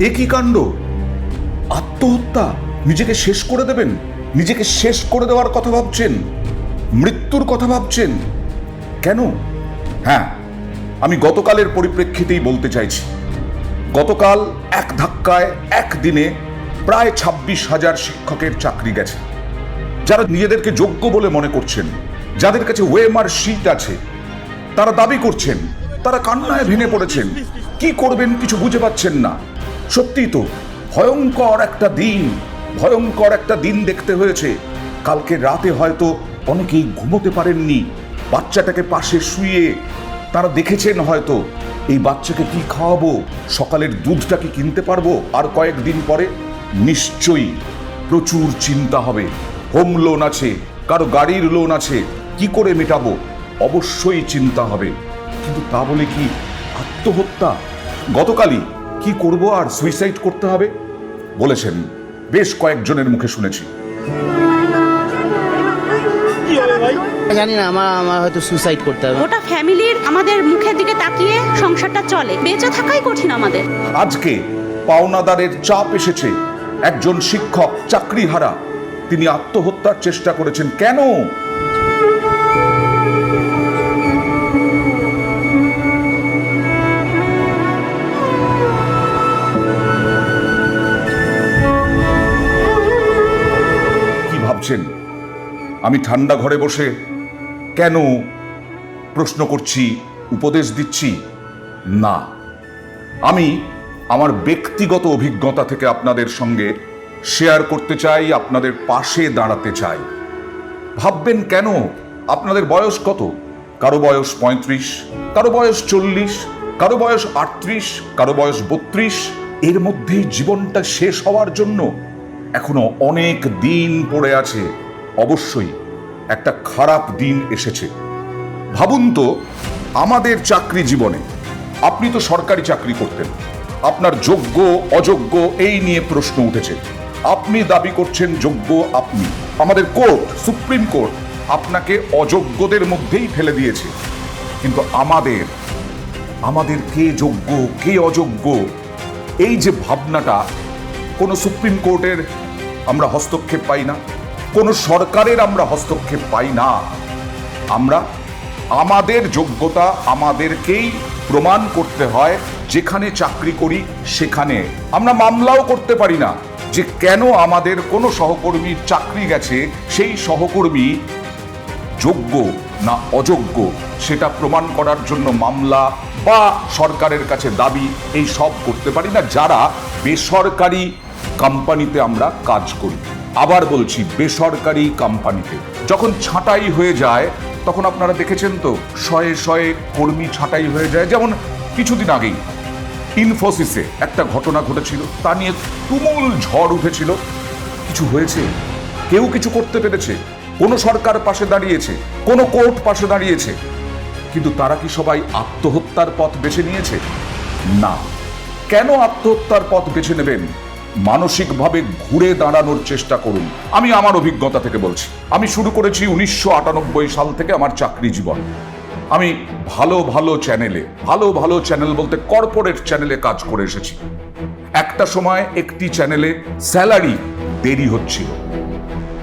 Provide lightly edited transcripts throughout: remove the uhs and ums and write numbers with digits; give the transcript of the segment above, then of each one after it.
এ কি কাণ্ড! আত্মহত্যা! নিজেকে শেষ করে দেবেন? নিজেকে শেষ করে দেওয়ার কথা ভাবছেন? মৃত্যুর কথা ভাবছেন? কেন? হ্যাঁ, আমি গতকালের পরিপ্রেক্ষিতেই বলতে চাইছি। গতকাল এক ধাক্কায় একদিনে প্রায় 26,000 শিক্ষকের চাকরি গেছে। যারা নিজেদেরকে যোগ্য বলে মনে করছেন, যাদের কাছে ওয়েমার শিট আছে, তারা দাবি করছেন, তারা কান্নায় ভেঙে পড়েছেন। কি করবেন কিছু বুঝে পাচ্ছেন না। সত্যিই তো ভয়ঙ্কর একটা দিন দেখতে হয়েছে। কালকে রাতে হয়তো অনেকেই ঘুমোতে পারেননি। বাচ্চাটাকে পাশে শুয়ে তারা দেখেছেন হয়তো এই বাচ্চাকে কি খাওয়াবো, সকালের দুধটা কি কিনতে পারবো আর কয়েকদিন পরে। নিশ্চয়ই প্রচুর চিন্তা হবে। হোম লোন আছে, কারো গাড়ির লোন আছে, কি করে মেটাবো, অবশ্যই চিন্তা হবে। কিন্তু তা বলে কি আত্মহত্যা? গতকালই কি করব আর সুইসাইড করতে হবে বলেছেন বেশ কয়েকজনের মুখে শুনেছি। জানি না, আমার হয়তো সুইসাইড করতে হবে। গোটা ফ্যামিলির আমাদের মুখের দিকে তাকিয়ে সংসারটা চলে, বেঁচে থাকাই কঠিন আমাদের। আজকে পাওনাদারের চাপ এসেছে। একজন শিক্ষক চাকরিহারা, তিনি আত্মহত্যার চেষ্টা করেছেন। কেন? কি ভাবছেন আমি ঠান্ডা ঘরে বসে কেন প্রশ্ন করছি, উপদেশ দিচ্ছি? না, আমি আমার ব্যক্তিগত অভিজ্ঞতা থেকে আপনাদের সঙ্গে শেয়ার করতে চাই, আপনাদের পাশে দাঁড়াতে চাই। ভাববেন কেন? আপনাদের বয়স কত? কারো বয়স 35, কারো বয়স 40, কারো বয়স 38, কারো বয়স 32। এর মধ্যেই জীবনটা শেষ হওয়ার জন্য এখনো অনেক দিন পড়ে আছে। অবশ্যই একটা খারাপ দিন এসেছে। ভাবুন তো, আমাদের চাকরি জীবনে আপনি তো সরকারি চাকরি করতেন, আপনার যোগ্য অযোগ্য এই নিয়ে প্রশ্ন উঠেছে। আপনি দাবি করছেন যোগ্য, আপনি, আমাদের কোর্ট, সুপ্রিম কোর্ট আপনাকে অযোগ্যদের মধ্যেই ফেলে দিয়েছে। কিন্তু আমাদের কে যোগ্য কে অযোগ্য, এই যে ভাবনাটা, কোনো সুপ্রিম কোর্টের আমরা হস্তক্ষেপ পাই না, কোনো সরকারের আমরা হস্তক্ষেপ পাই না। আমরা আমাদের যোগ্যতা আমাদেরকেই প্রমাণ করতে হয়। যেখানে চাকরি করি সেখানে আমরা মামলাও করতে পারি না যে কেন আমাদের কোনো সহকর্মীর চাকরি গেছে, সেই সহকর্মী যোগ্য না অযোগ্য সেটা প্রমাণ করার জন্য মামলা বা সরকারের কাছে দাবি এই সব করতে পারি না, যারা বেসরকারি কোম্পানিতে আমরা কাজ করি। আবার বলছি, বেসরকারি কোম্পানিতে যখন ছাঁটাই হয়ে যায়, তখন আপনারা দেখেছেন তো শয়ে শয়ে কর্মী ছাঁটাই হয়ে যায়। যেমন কিছুদিন আগেই ইনফোসিসে একটা ঘটনা ঘটেছিল, তা নিয়ে তুমুল ঝড় উঠেছিল। কিছু হয়েছে? কেউ কিছু করতে পেরেছে? কোনো সরকার পাশে দাঁড়িয়েছে? কোনো কোর্ট পাশে দাঁড়িয়েছে? কিন্তু তারা কি সবাই আত্মহত্যার পথ বেছে নিয়েছে? না। কেন আত্মহত্যার পথ বেছে নেবেন? মানসিকভাবে ঘুরে দাঁড়ানোর চেষ্টা করুন। আমি আমার অভিজ্ঞতা থেকে বলছি। আমি শুরু করেছি 1998 সাল থেকে আমার চাকরি জীবন। আমি ভালো চ্যানেল বলতে কর্পোরেট চ্যানেলে কাজ করে এসেছি। একটা সময় একটি চ্যানেলে স্যালারি দেরি হচ্ছিল,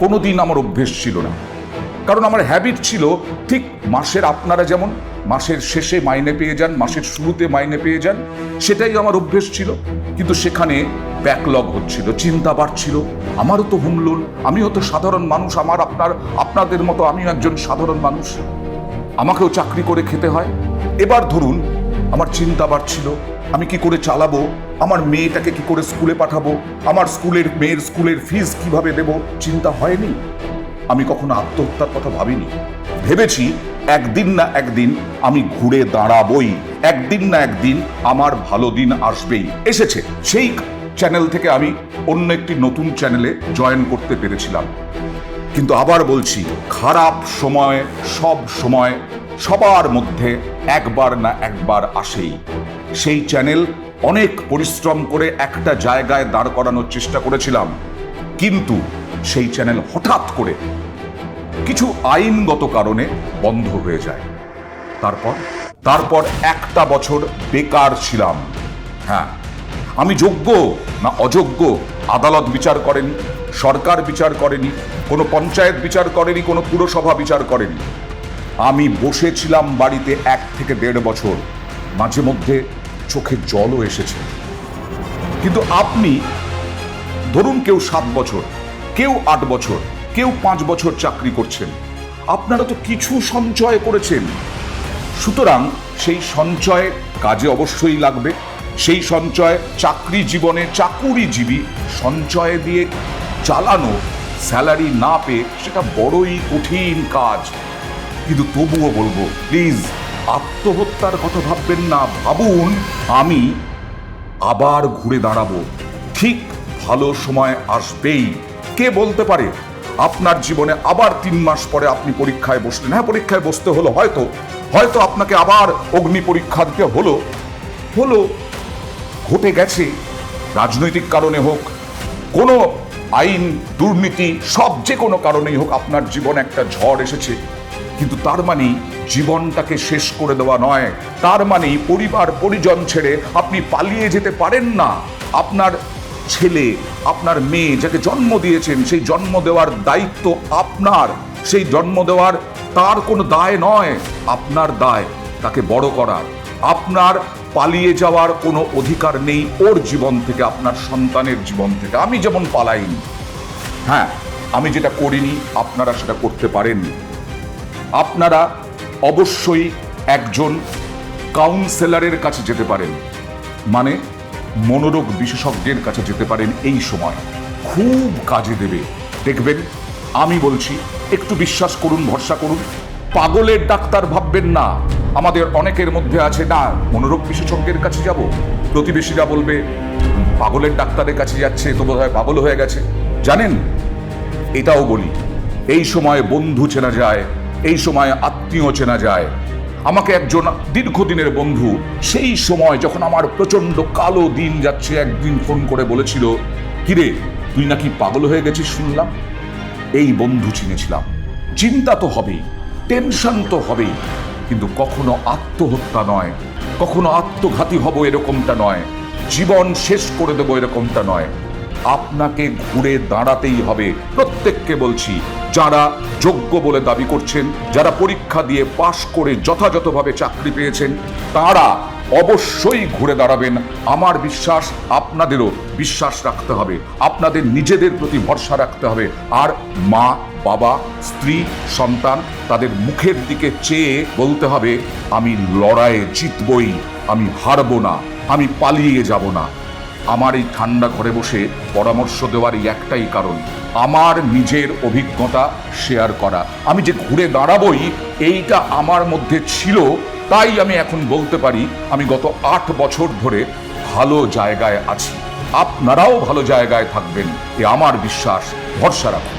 কোনোদিন আমার অভ্যেস ছিল না। কারণ আমার হ্যাবিট ছিল, ঠিক মাসের, আপনারা যেমন মাসের শেষে মাইনে পেয়ে যান, মাসের শুরুতে মাইনে পেয়ে যান, সেটাই আমার অভ্যেস ছিল। কিন্তু সেখানে ব্যাকলগ হচ্ছিল, চিন্তা বাড়ছিল। আমারও তো হোম লোন, আমিও তো সাধারণ মানুষ, আপনাদের মতো আমিও একজন সাধারণ মানুষ, আমাকেও চাকরি করে খেতে হয়। এবার ধরুন আমার চিন্তা বাড়ছিল, আমি কি করে চালাবো, আমার মেয়েটাকে কি করে স্কুলে পাঠাবো, আমার মেয়ের স্কুলের ফিস কিভাবে দেব। চিন্তা হয়নি। আমি কখনো আত্মহত্যার কথা ভাবিনি। ভেবেছি একদিন না একদিন আমি ঘুরে দাঁড়াবই, একদিন না একদিন আমার ভালো দিন আসবেই। এসেছে। সেই চ্যানেল থেকে আমি অন্য একটি নতুন চ্যানেলে জয়েন করতে পেরেছিলাম। কিন্তু আবার বলছি, খারাপ সময় সব সময় সবার মধ্যে একবার না একবার আসেই। সেই চ্যানেল অনেক পরিশ্রম করে একটা জায়গায় দাঁড় করানোর চেষ্টা করেছিলাম, কিন্তু সেই চ্যানেল হঠাৎ করে কিছু আইনগত কারণে বন্ধ হয়ে যায়। তারপর একটা বছর বেকার ছিলাম। হ্যাঁ, আমি যোগ্য না অযোগ্য আদালত বিচার করেনি, সরকার বিচার করেনি, কোনো পঞ্চায়েত বিচার করেনি, কোনো পুরসভা বিচার করেনি। আমি বসেছিলাম বাড়িতে 1 থেকে 1.5 বছর, মাঝে মধ্যে চোখে জলও এসেছে। কিন্তু আপনি ধরুন কেউ 7 বছর, কেউ 8 বছর, কেউ 5 বছর চাকরি করছেন, আপনারা তো কিছু সঞ্চয় করেছেন। সুতরাং সেই সঞ্চয় কাজে অবশ্যই লাগবে। সেই সঞ্চয় চাকরি জীবনে চাকুরিজীবী সঞ্চয় দিয়ে চালানো, স্যালারি না পেয়ে সেটা বড়ই কঠিন কাজ। কিন্তু তবুও বলবো, প্লিজ আত্মহত্যার কথা ভাববেন না। ভাবুন আমি আবার ঘুরে দাঁড়াবো, ঠিক ভালো সময় আসবেই। কে বলতে পারে আপনার জীবনে আবার 3 মাস পরে আপনি পরীক্ষায় বসলেন। হ্যাঁ, পরীক্ষায় বসতে হলো, হয়তো আপনাকে আবার অগ্নি পরীক্ষা দিতে হলো, ঘটে গেছে। রাজনৈতিক কারণে হোক, কোনো আইন দুর্নীতি, সব যে কোনো কারণেই হোক আপনার জীবনে একটা ঝড় এসেছে। কিন্তু তার মানে জীবনটাকে শেষ করে দেওয়া নয়, তার মানে পরিবার পরিজন ছেড়ে আপনি পালিয়ে যেতে পারেন না। আপনার ছেলে, আপনার মেয়ে যাকে জন্ম দিয়েছেন, সেই জন্ম দেওয়ার দায়িত্ব আপনার। সেই জন্ম দেওয়ার তার কোনো দায় নয়, আপনার দায় তাকে বড় করার। আপনার পালিয়ে যাওয়ার কোনো অধিকার নেই ওর জীবন থেকে, আপনার সন্তানের জীবন থেকে। আমি যেমন পালাইনি, হ্যাঁ, আমি যেটা করিনি আপনারা সেটা করতে পারেননি। আপনারা অবশ্যই একজন কাউন্সেলরের কাছে যেতে পারেন, মানে মনোরোগ বিশেষজ্ঞের কাছে যেতে পারেন। এই সময় খুব কাজে দেবে, দেখবেন। আমি বলছি, একটু বিশ্বাস করুন, ভরসা করুন। পাগলের ডাক্তার ভাববেন না। আমাদের অনেকের মধ্যে আছে, না মনোরোগ বিশেষজ্ঞের কাছে যাব, প্রতিবেশীরা বলবে পাগলের ডাক্তারের কাছে যাচ্ছে, তো বোধহয় পাগল হয়ে গেছে। জানেন, এটাও বলি, এই সময় বন্ধু চেনা যায়, এই সময় আত্মীয় চেনা যায়। আমাকে একজন দীর্ঘদিনের বন্ধু সেই সময় যখন আমার প্রচন্ড কালো দিন যাচ্ছে, একদিন ফোন করে বলেছিল, কিরে তুই নাকি পাগল হয়ে গেছিস শুনলাম। এই বন্ধু চিনেছিলাম। চিন্তা তো হবেই, টেনশন তো হবেই, কিন্তু কখনো আত্মহত্যা নয়, কখনো আত্মঘাতী হব এরকমটা নয়, জীবন শেষ করে দেবো এরকমটা নয়। আপনাকে ঘুরে দাঁড়াতেই হবে। প্রত্যেককে বলছি, যারা যোগ্য বলে দাবি করছেন, যারা পরীক্ষা দিয়ে পাশ করে যথাযথভাবে চাকরি পেয়েছেন, তারা অবশ্যই ঘুরে দাঁড়াবেন। আমার বিশ্বাস আপনাদেরও বিশ্বাস রাখতে হবে, আপনাদের নিজেদের প্রতি ভরসা রাখতে হবে। আর মা, বাবা, স্ত্রী, সন্তান, তাদের মুখের দিকে চেয়ে বলতে হবে, আমি লড়াইয়ে জিতবই, আমি হারবো না, আমি পালিয়ে যাব না। আমার এই ঠান্ডা ঘরে বসে পরামর্শ দেওয়ার একটাই কারণ, আমার নিজের অভিজ্ঞতা শেয়ার করা। আমি যে ঘুরে দাঁড়াবই এইটা আমার মধ্যে ছিল, তাই আমি এখন বলতে পারি আমি গত 8 বছর ধরে ভালো জায়গায় আছি। আপনারাও ভালো জায়গায় থাকবেন, এ আমার বিশ্বাস। ভরসা রাখুন।